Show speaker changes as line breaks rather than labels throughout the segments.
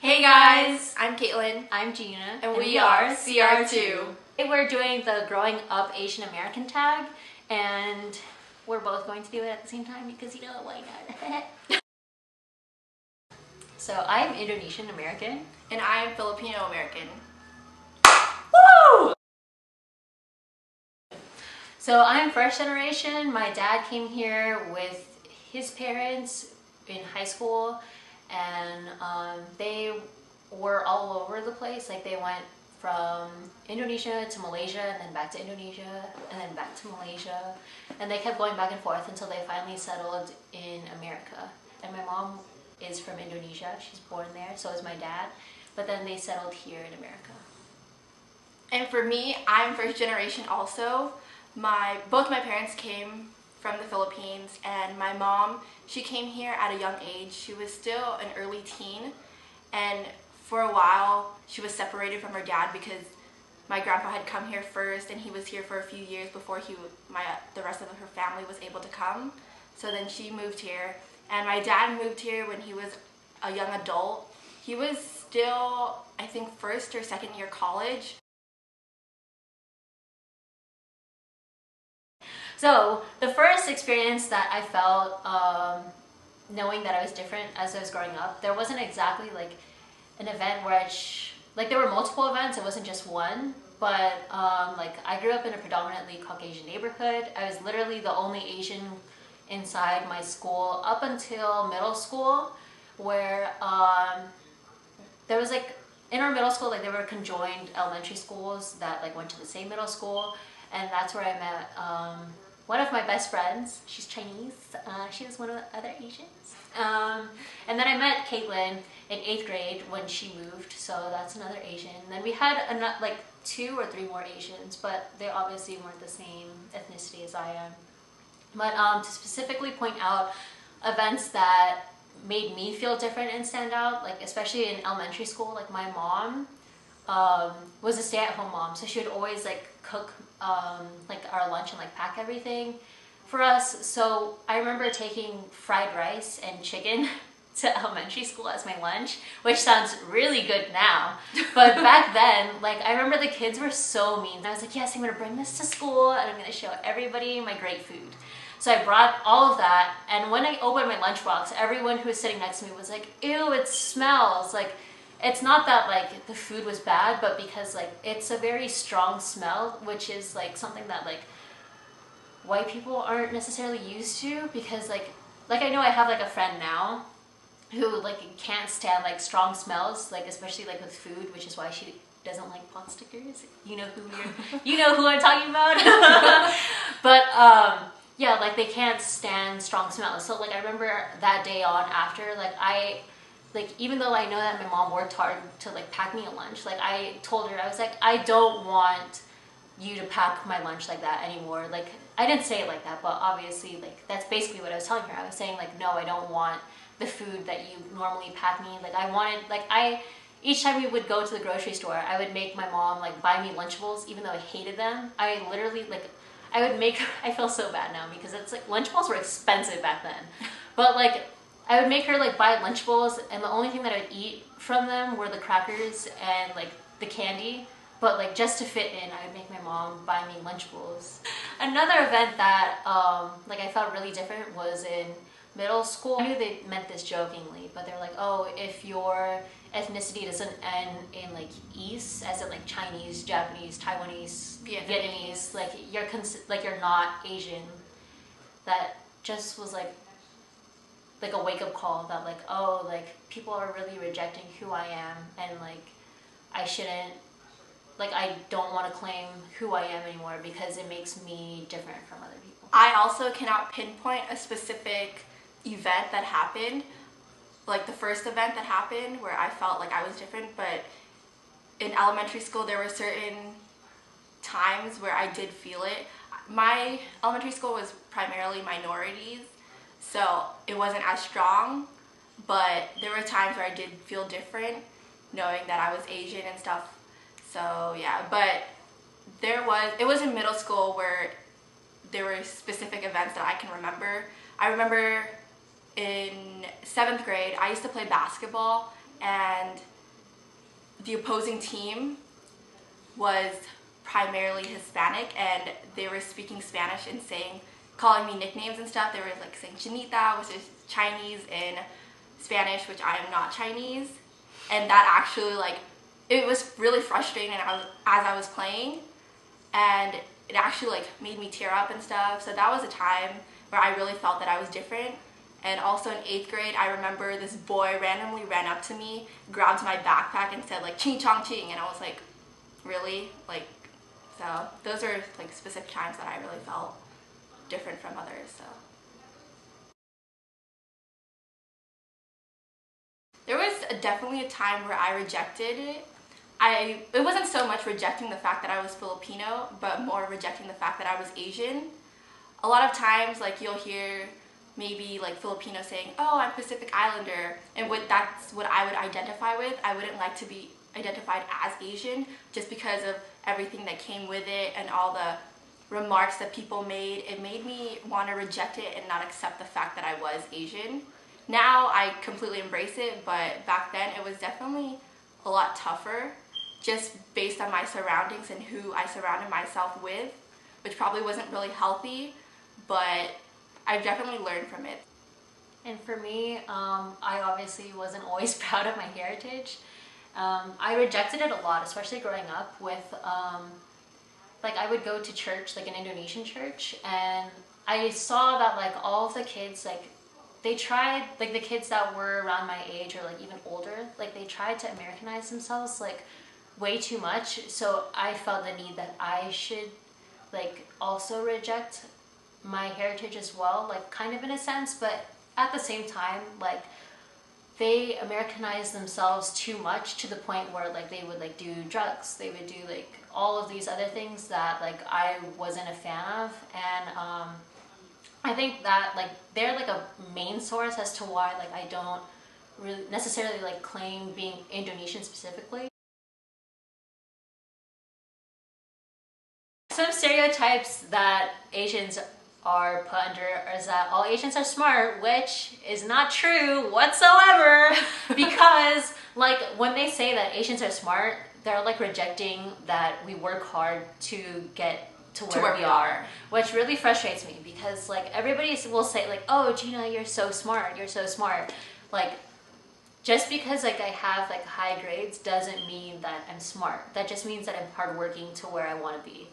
Hey guys, I'm Caitlin.
I'm Gina.
And we are CR2.
Today we're doing the Growing Up Asian American tag, and we're both going to do it at the same time because why not? So I'm Indonesian American.
And I'm Filipino American.
Woo! So I'm first generation. My dad came here with his parents in high school, and they were all over the place. Like they went from Indonesia to Malaysia, and then back to Indonesia, and then back to Malaysia, and they kept going back and forth until they finally settled in America. And my mom is from Indonesia. She's born there, so is my dad, but then they settled here in America.
And for me, I'm first generation also. Both my parents came from the Philippines, and my mom, she came here at a young age. She was still an early teen, and for a while she was separated from her dad because my grandpa had come here first, and he was here for a few years before the rest of her family was able to come. So then she moved here, and my dad moved here when he was a young adult. He was still, I think, first or second year college.
So the first experience that I felt knowing that I was different as I was growing up, there wasn't exactly like an event where there were multiple events. It wasn't just one, but like I grew up in a predominantly Caucasian neighborhood. I was literally the only Asian inside my school up until middle school, where there was in our middle school, there were conjoined elementary schools that went to the same middle school, and that's where I met one of my best friends. She's Chinese. She was one of the other Asians. And then I met Caitlin in 8th grade when she moved, so that's another Asian. And then we had 2 or 3 more Asians, but they obviously weren't the same ethnicity as I am. But to specifically point out events that made me feel different and stand out, especially in elementary school, my mom was a stay-at-home mom, so she would always cook our lunch and pack everything for us. So I remember taking fried rice and chicken to elementary school as my lunch, which sounds really good now, but back then, I remember the kids were so mean. I was like, yes, I'm gonna bring this to school and I'm gonna show everybody my great food. So I brought all of that, and when I opened my lunchbox, everyone who was sitting next to me was like, ew, it smells. It's not that the food was bad, but because it's a very strong smell, which is something that white people aren't necessarily used to, because I know I have a friend now who can't stand strong smells, especially with food, which is why she doesn't like pot stickers. You know who I'm talking about. But yeah, they can't stand strong smells. So I remember that day on after even though I know that my mom worked hard to pack me a lunch, I told her, I was like, I don't want you to pack my lunch like that anymore. I didn't say it like that, but obviously that's basically what I was telling her. I was saying no, I don't want the food that you normally pack me. I wanted each time we would go to the grocery store, I would make my mom buy me Lunchables, even though I hated them. I literally I would make I feel so bad now because it's Lunchables were expensive back then, but I would make her buy Lunchables, and the only thing that I would eat from them were the crackers and the candy. But just to fit in, I would make my mom buy me Lunchables. Another event that I felt really different was in middle school. I knew they meant this jokingly, but they're like, oh, if your ethnicity doesn't end in East, as in Chinese, Japanese, Taiwanese, Vietnamese, you're not Asian. That just was a wake-up call that oh, people are really rejecting who I am, and I shouldn't, I don't want to claim who I am anymore because it makes me different from other people.
I also cannot pinpoint a specific event that happened, the first event that happened where I felt I was different, but in elementary school there were certain times where I did feel it. My elementary school was primarily minorities, so it wasn't as strong, but there were times where I did feel different knowing that I was Asian and stuff. So yeah, but it was in middle school where there were specific events that I can remember. I remember in 7th grade, I used to play basketball, and the opposing team was primarily Hispanic, and they were speaking Spanish and calling me nicknames and stuff. They were like saying Chinita, which is Chinese in Spanish, which I am not Chinese, and that actually it was really frustrating. And as I was playing, and it actually made me tear up and stuff. So that was a time where I really felt that I was different. And also in 8th grade, I remember this boy randomly ran up to me, grabbed my backpack, and said ching chong ching, and I was like, really? So those are specific times that I really felt different from others. So there was definitely a time where I rejected it. It wasn't so much rejecting the fact that I was Filipino, but more rejecting the fact that I was Asian. A lot of times you'll hear maybe Filipinos saying, oh, I'm Pacific Islander, and that's what I would identify with. I wouldn't like to be identified as Asian just because of everything that came with it and all the remarks that people made. It made me want to reject it and not accept the fact that I was Asian. Now I completely embrace it, but back then it was definitely a lot tougher just based on my surroundings and who I surrounded myself with, which probably wasn't really healthy, but I've definitely learned from it.
And for me, I obviously wasn't always proud of my heritage. I rejected it a lot, especially growing up with, I would go to church, an Indonesian church, and I saw that all of the kids, they tried, the kids that were around my age or even older, they tried to Americanize themselves way too much. So I felt the need that I should also reject my heritage as well, kind of in a sense, but at the same time, they Americanized themselves too much to the point where they would do drugs, they would do all of these other things that I wasn't a fan of. And I think that they're a main source as to why I don't really necessarily claim being Indonesian specifically. Some stereotypes that Asians are put under is that all Asians are smart, which is not true whatsoever. Because when they say that Asians are smart, they're rejecting that we work hard to get to where we are, which really frustrates me, because everybody will say oh, Gina, you're so smart, you're so smart. Just because I have high grades doesn't mean that I'm smart. That just means that I'm hardworking to where I want to be.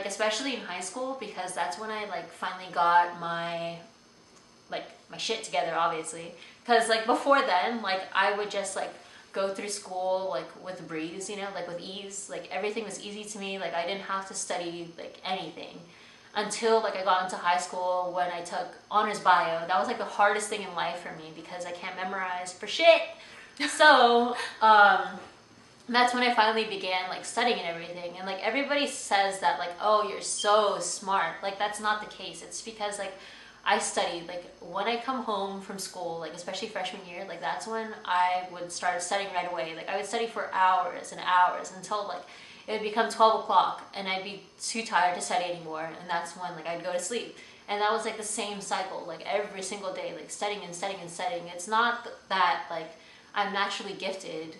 Especially in high school, because that's when I finally got my my shit together, obviously. Because before then, I would just go through school with a breeze, with ease. Everything was easy to me. I didn't have to study anything until I got into high school, when I took honors bio. That was the hardest thing in life for me, because I can't memorize for shit. So that's when I finally began studying and everything. And everybody says that oh, you're so smart. That's not the case. It's because I studied. When I come home from school, especially freshman year, that's when I would start studying right away. I would study for hours and hours until it would become 12 o'clock, and I'd be too tired to study anymore, and that's when I'd go to sleep. And that was the same cycle, every single day, studying and studying and studying. It's not that I'm naturally gifted.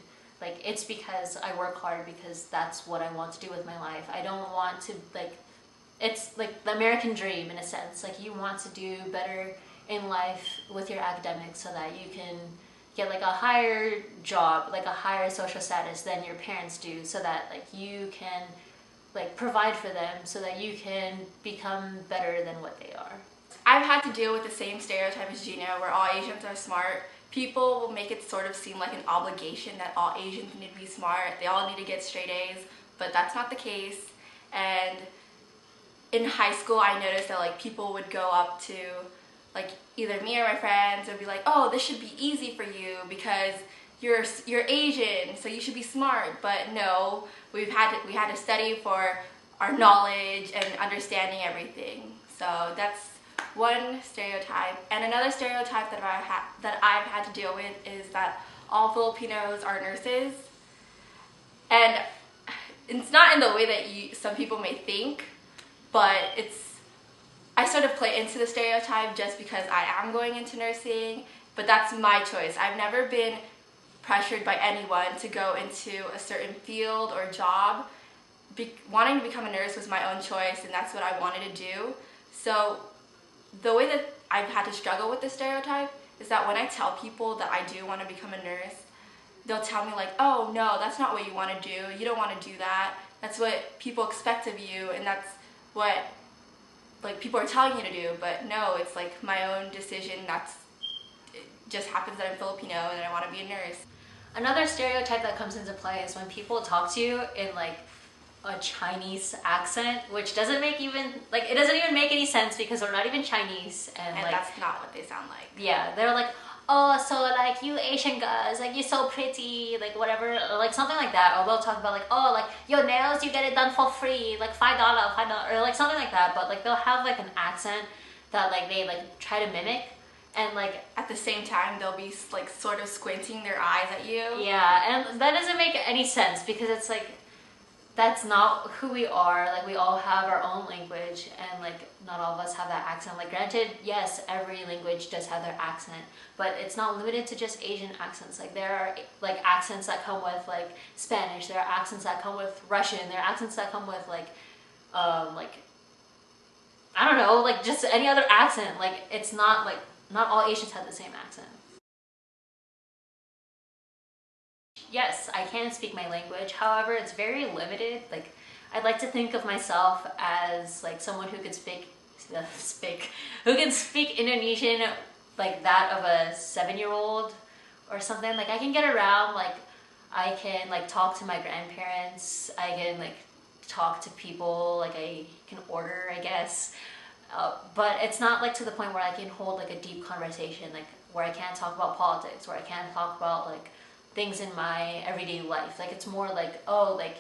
It's because I work hard, because that's what I want to do with my life. I don't want to, it's the American dream in a sense. You want to do better in life with your academics so that you can get a higher job, a higher social status than your parents do, so that you can provide for them, so that you can become better than what they are.
I've had to deal with the same stereotype as Gina, where all Asians are smart. People will make it sort of seem like an obligation that all Asians need to be smart, they all need to get straight A's, but that's not the case. And in high school, I noticed that people would go up to either me or my friends and be oh, this should be easy for you because you're Asian, so you should be smart. But no, we had to study for our knowledge and understanding everything. So that's one stereotype. And another stereotype that I've had to deal with is that all Filipinos are nurses. And it's not in the way that some people may think, but I sort of play into the stereotype just because I am going into nursing, but that's my choice. I've never been pressured by anyone to go into a certain field or job. Wanting to become a nurse was my own choice, and that's what I wanted to do. So the way that I've had to struggle with this stereotype is that when I tell people that I do want to become a nurse, they'll tell me like, oh no, that's not what you want to do. You don't want to do that. That's what people expect of you, and that's what like people are telling you to do. But no, it's like my own decision. It just happens that I'm Filipino and I want to be a nurse.
Another stereotype that comes into play is when people talk to you in like a Chinese accent, which doesn't make even like it doesn't even make any sense because we're not even Chinese, and like
that's not what they sound like.
Yeah, they're like, oh, so like you Asian guys, like you're so pretty, like whatever, or like something like that. Or they'll talk about like, oh, like your nails, you get it done for free, like $5, or like something like that. But like they'll have like an accent that like they like try to mimic, and like
at the same time they'll be like sort of squinting their eyes at you.
Yeah, and that doesn't make any sense because it's like that's not who we are. Like we all have our own language, and like not all of us have that accent. Like granted, yes, every language does have their accent, but it's not limited to just Asian accents. Like there are like accents that come with like Spanish, there are accents that come with Russian, there are accents that come with like I don't know, like just any other accent. Like it's not like not all Asians have the same accent. Yes, I can speak my language. However, it's very limited. Like, I'd like to think of myself as like someone who could who can speak Indonesian like that of a 7-year-old or something. Like, I can get around. Like, I can like talk to my grandparents. I can like talk to people. Like, I can order, I guess. But it's not like to the point where I can hold like a deep conversation. Like, where I can't talk about politics. Where I can't talk about like things in my everyday life. Like it's more like, oh, like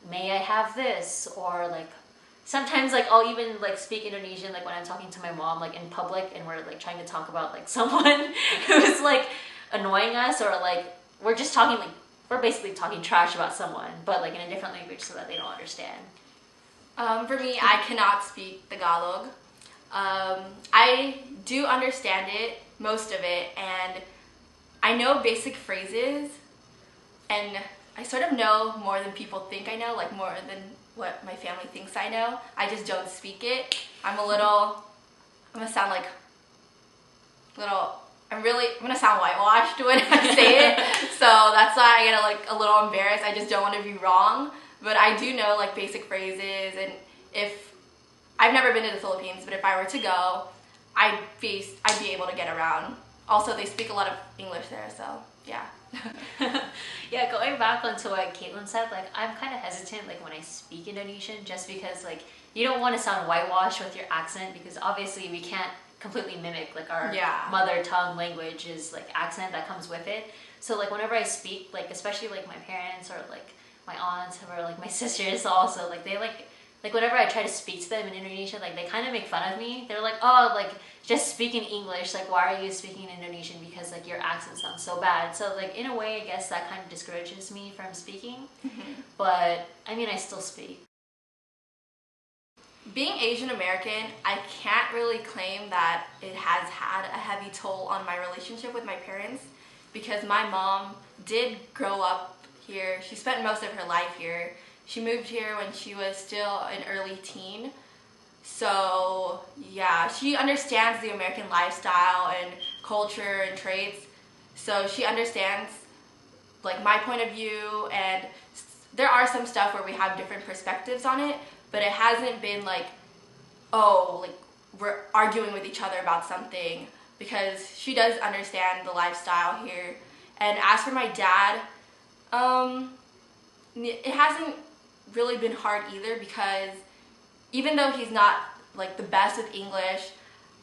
may I have this, or like sometimes like I'll even like speak Indonesian like when I'm talking to my mom like in public and we're like trying to talk about like someone who's like annoying us, or like we're just talking like we're basically talking trash about someone but like in a different language so that they don't understand.
For me, I cannot speak Tagalog. I do understand it, most of it, and I know basic phrases, and I sort of know more than people think I know, like more than what my family thinks I know. I just don't speak it. I'm gonna sound I'm gonna sound whitewashed when I say it, so that's why I get like a little embarrassed. I just don't want to be wrong, but I do know like basic phrases, and if I've never been to the Philippines, but if I were to go, I'd be able to get around. Also, they speak a lot of English there, so yeah.
Yeah, going back onto what Caitlin said, like I'm kind of hesitant like when I speak Indonesian, just because like you don't want to sound whitewashed with your accent, because obviously we can't completely mimic like our mother tongue language's like accent that comes with it. So like whenever I speak, like especially like my parents or like my aunts or like my sisters also, like they like whenever I try to speak to them in Indonesian, like they kind of make fun of me. They're like, oh, like just speak in English, like why are you speaking in Indonesian, because like your accent sounds so bad. So like in a way I guess that kind of discourages me from speaking. But I mean I still speak.
Being Asian American, I can't really claim that it has had a heavy toll on my relationship with my parents, because my mom did grow up here. She spent most of her life here. She moved here when she was still an early teen. So yeah, she understands the American lifestyle and culture and traits. So she understands like my point of view, and there are some stuff where we have different perspectives on it, but it hasn't been like, oh, like we're arguing with each other about something, because she does understand the lifestyle here. And as for my dad, it hasn't really been hard either, because even though he's not like the best with English,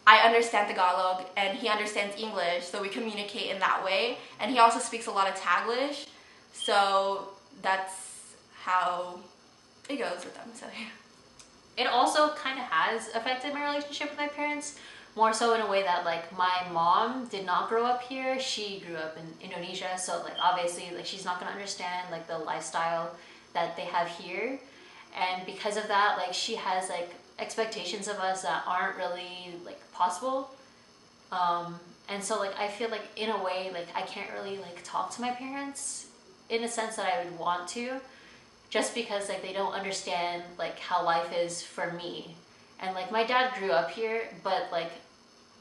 I understand Tagalog and he understands English, so we communicate in that way. And he also speaks a lot of Taglish, so that's how it goes with them. So yeah.
It also kind of has affected my relationship with my parents, more so in a way that like my mom did not grow up here. She grew up in Indonesia, so like obviously like she's not gonna understand like the lifestyle that they have here. And because of that, like she has like expectations of us that aren't really like possible. And so like I feel like in a way like I can't really like talk to my parents in a sense that I would want to, just because like they don't understand like how life is for me. And like my dad grew up here, but like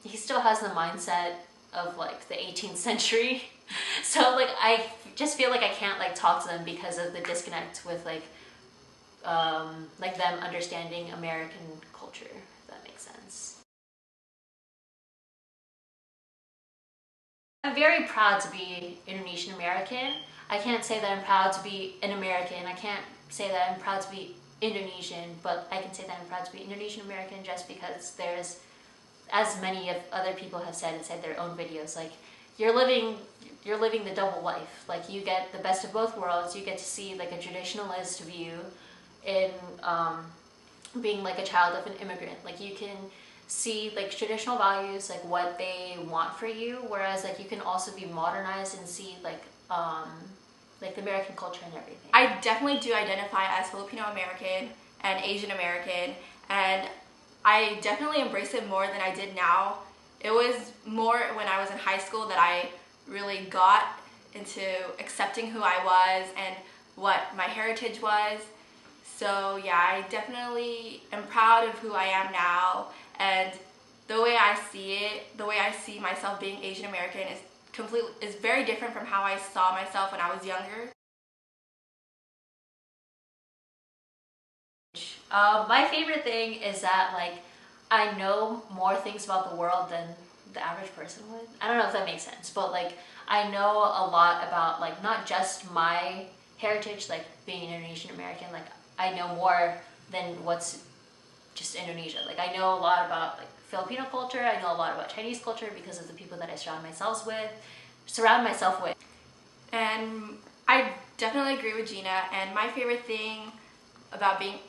he still has the mindset of like the 18th century. So like I just feel like I can't like talk to them because of the disconnect with like them understanding American culture, if that makes sense. I'm very proud to be Indonesian American. I can't say that I'm proud to be an American. I can't say that I'm proud to be Indonesian, but I can say that I'm proud to be Indonesian American just because there's, as many of other people have said inside their own videos, like you're living the double life. Like you get the best of both worlds. You get to see like a traditionalist view in being like a child of an immigrant. Like you can see like traditional values, like what they want for you, whereas like you can also be modernized and see like the American culture and everything.
I definitely do identify as Filipino American and Asian American, and I definitely embrace it more than I did now. It was more when I was in high school that I really got into accepting who I was and what my heritage was. So yeah, I definitely am proud of who I am now, and the way I see it, the way I see myself being Asian American is very different from how I saw myself when I was younger.
My favorite thing is that like I know more things about the world than the average person would. I don't know if that makes sense, but like I know a lot about like not just my heritage, like being Indonesian American, like I know more than what's just Indonesia. Like I know a lot about like Filipino culture, I know a lot about Chinese culture because of the people that I surround myself with.
And I definitely agree with Gina, and my favorite thing about being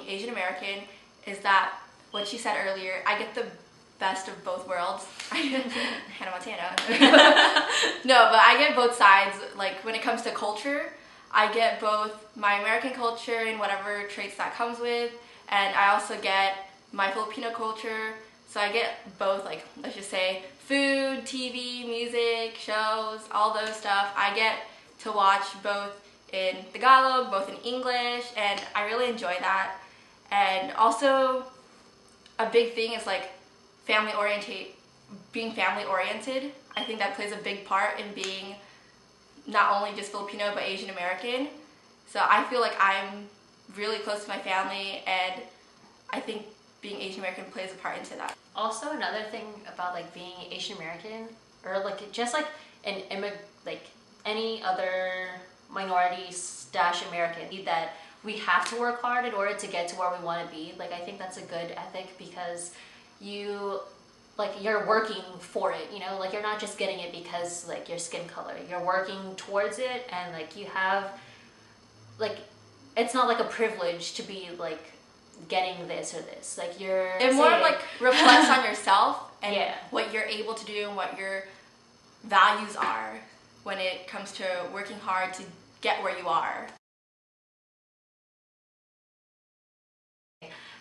Asian American is that what she said earlier, I get the best of both worlds. Hannah Montana. No, but I get both sides. Like when it comes to culture, I get both my American culture and whatever traits that comes with, and I also get my Filipino culture. So I get both, like let's just say food, TV, music, shows, all those stuff. I get to watch both in Tagalog, both in English, and I really enjoy that. And also a big thing is like being family oriented. I think that plays a big part in being not only just Filipino but Asian American. So I feel like I'm really close to my family, and I think being Asian American plays a part into that.
Also, another thing about like being Asian American, or like just like like any other minority / American, that we have to work hard in order to get to where we want to be. Like I think that's a good ethic because you're working for it, you know, like you're not just getting it because like your skin color, you're working towards it, and like you have like it's not like a privilege to be like getting this or this, like
it more like reflects on yourself and
yeah,
what you're able to do and what your values are when it comes to working hard to get where you are.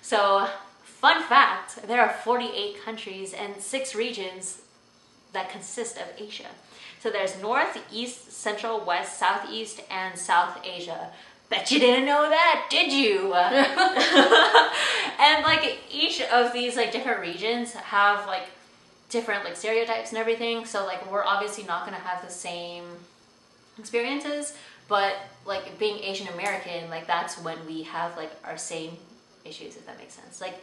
So fun fact, there are 48 countries and 6 regions that consist of Asia. So there's North, East, Central, West, Southeast, and South Asia. Bet you didn't know that, did you? And like each of these like different regions have like different like stereotypes and everything. So like we're obviously not gonna have the same experiences, but like being Asian American, like that's when we have like our same issues, if that makes sense. Like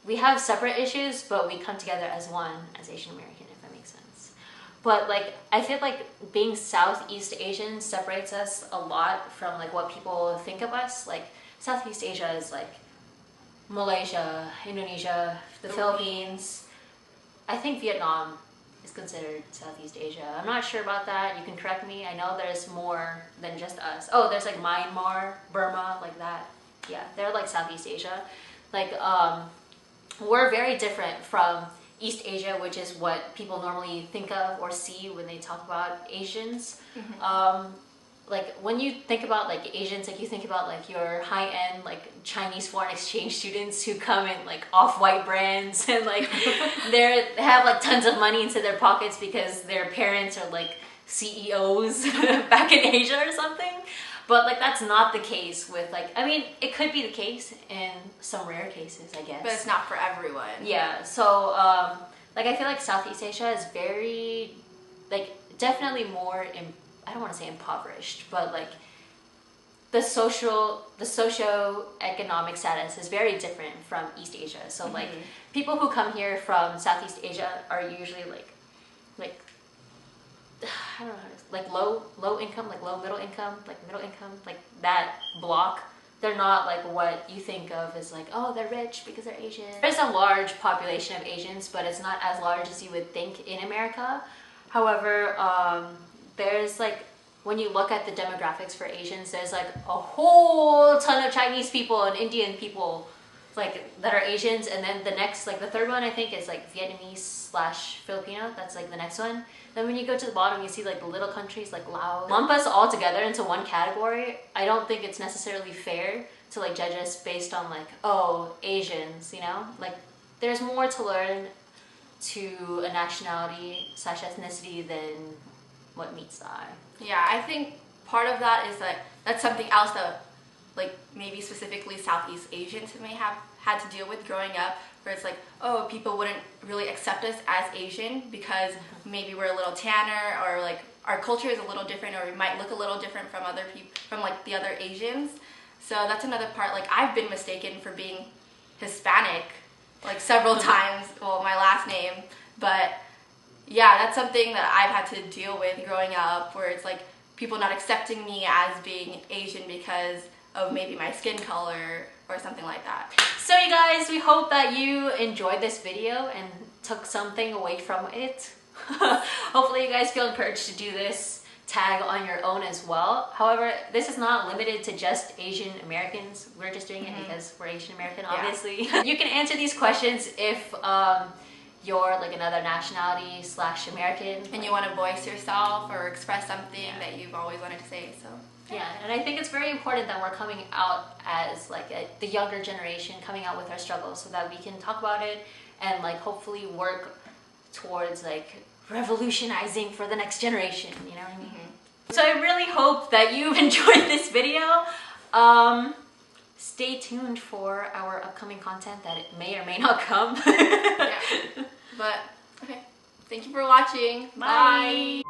we have separate issues, but we come together as one, as Asian American, if that makes sense. But like I feel like being Southeast Asian separates us a lot from like what people think of us. Like Southeast Asia is like Malaysia, Indonesia, the Philippines. I think Vietnam is considered Southeast Asia. I'm not sure about that. You can correct me. I know there's more than just us. Oh, there's like Myanmar, Burma, like that. Yeah, they're like Southeast Asia. Like we're very different from East Asia, which is what people normally think of or see when they talk about Asians. like when you think about like Asians, like you think about like your high-end like Chinese foreign exchange students who come in like off-white brands and like they have like tons of money into their pockets because their parents are like CEOs back in Asia or something. But like that's not the case with like, I mean, it could be the case in some rare cases, I guess.
But it's not for everyone.
Yeah, so like I feel like Southeast Asia is very like definitely more I don't want to say impoverished, but like the socio-economic status is very different from East Asia. So like people who come here from Southeast Asia are usually like I don't know how to, like low income, like low middle income, like that block. They're not like what you think of as like, oh, they're rich because they're Asian. There's a large population of Asians, but it's not as large as you would think in America. However, there's like, when you look at the demographics for Asians, there's like a whole ton of Chinese people and Indian people like that are Asians, and then the next, like the third one I think is like Vietnamese/Filipino. That's like the next one. Then when you go to the bottom, you see like the little countries like Laos. Lump us all together into one category. I don't think it's necessarily fair to like judge us based on like, oh, Asians, you know? Like there's more to learn to a nationality/ethnicity than what meets the eye.
Yeah, I think part of that is that that's something else that like maybe specifically Southeast Asians may have had to deal with growing up, where it's like, oh, people wouldn't really accept us as Asian because maybe we're a little tanner, or like our culture is a little different, or we might look a little different from other people, from like the other Asians. So that's another part. Like I've been mistaken for being Hispanic like several times, well, my last name, but yeah, that's something that I've had to deal with growing up, where it's like people not accepting me as being Asian because of maybe my skin color or something like that.
So you guys, we hope that you enjoyed this video and took something away from it. Hopefully you guys feel encouraged to do this tag on your own as well. However, this is not limited to just Asian Americans. We're just doing it because we're Asian American, obviously. Yeah. You can answer these questions if you're like another nationality/American
and you want to voice yourself or express something that you've always wanted to say. So
yeah, and I think it's very important that we're coming out as like the younger generation, coming out with our struggles so that we can talk about it and like hopefully work towards like revolutionizing for the next generation, you know what I mean? So I really hope that you've enjoyed this video. Stay tuned for our upcoming content that it may or may not come.
Yeah. But okay, thank you for watching.
Bye.